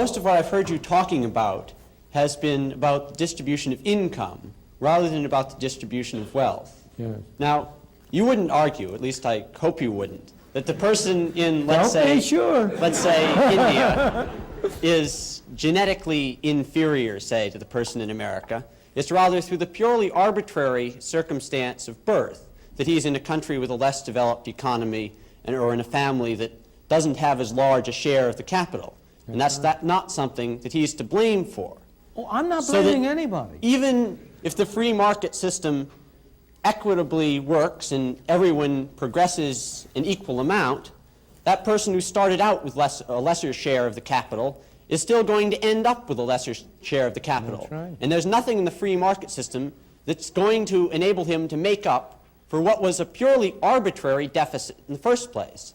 Most of what I've heard you talking about has been about the distribution of income rather than about the distribution of wealth. Yes. Now, you wouldn't argue, at least I hope you wouldn't, that the person in, let's say India is genetically inferior, say, to the person in America. It's rather through the purely arbitrary circumstance of birth that he's in a country with a less developed economy or in a family that doesn't have as large a share of the capital. And that's not something that he's to blame for. Oh, I'm not blaming anybody. Even if the free market system equitably works and everyone progresses an equal amount, that person who started out with a lesser share of the capital is still going to end up with a lesser share of the capital. That's right. And there's nothing in the free market system that's going to enable him to make up for what was a purely arbitrary deficit in the first place.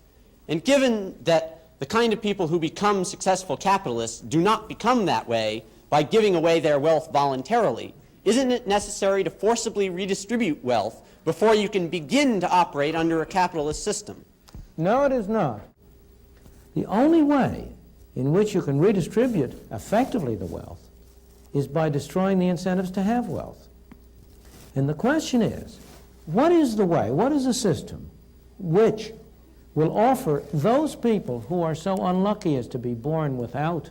And given that the kind of people who become successful capitalists do not become that way by giving away their wealth voluntarily, isn't it necessary to forcibly redistribute wealth before you can begin to operate under a capitalist system? No, it is not. The only way in which you can redistribute effectively the wealth is by destroying the incentives to have wealth. And the question is, what is the way, what is a system which will offer those people who are so unlucky as to be born without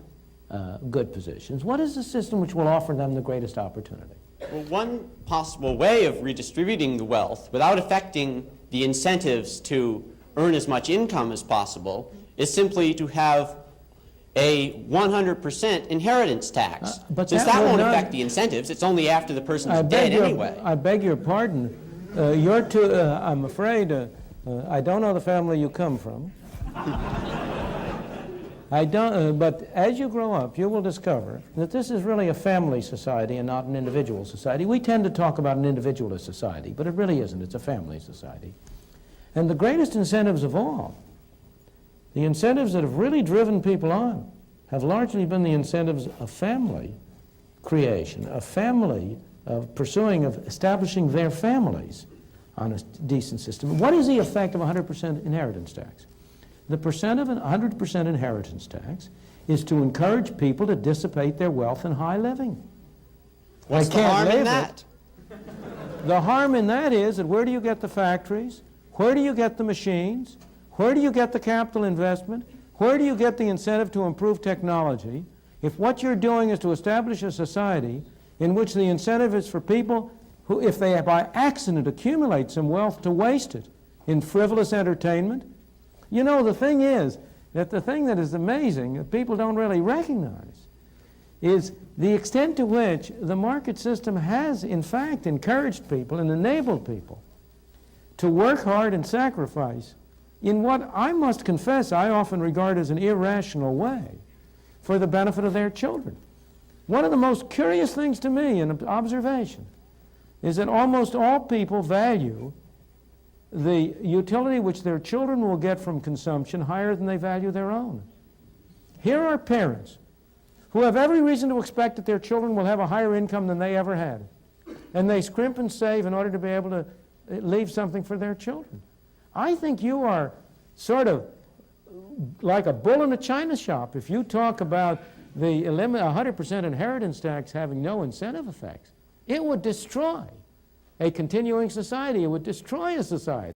good positions, what is the system which will offer them the greatest opportunity? Well, one possible way of redistributing the wealth without affecting the incentives to earn as much income as possible is simply to have a 100% inheritance tax. Since that won't affect the incentives, it's only after the person's dead anyway. I beg your pardon. You're too, I'm afraid, I don't know the family you come from. I don't, but as you grow up, you will discover that this is really a family society and not an individual society. We tend to talk about an individualist society, but it really isn't. It's a family society. And the greatest incentives of all, the incentives that have really driven people on, have largely been the incentives of family creation, of family, of pursuing, of establishing their families on a decent system. What is the effect of 100% inheritance tax? The percent of an 100% inheritance tax is to encourage people to dissipate their wealth in high living. What's the harm in that? The harm in that is that where do you get the factories? Where do you get the machines? Where do you get the capital investment? Where do you get the incentive to improve technology? If what you're doing is to establish a society in which the incentive is for people who, if they by accident accumulate some wealth, to waste it in frivolous entertainment. You know, the thing is that the thing that is amazing that people don't really recognize is the extent to which the market system has, in fact, encouraged people and enabled people to work hard and sacrifice in what I must confess I often regard as an irrational way for the benefit of their children. One of the most curious things to me in observation is that almost all people value the utility which their children will get from consumption higher than they value their own. Here are parents who have every reason to expect that their children will have a higher income than they ever had, and they scrimp and save in order to be able to leave something for their children. I think you are sort of like a bull in a china shop if you talk about the 100% inheritance tax having no incentive effects. It would destroy a continuing society. It would destroy a society.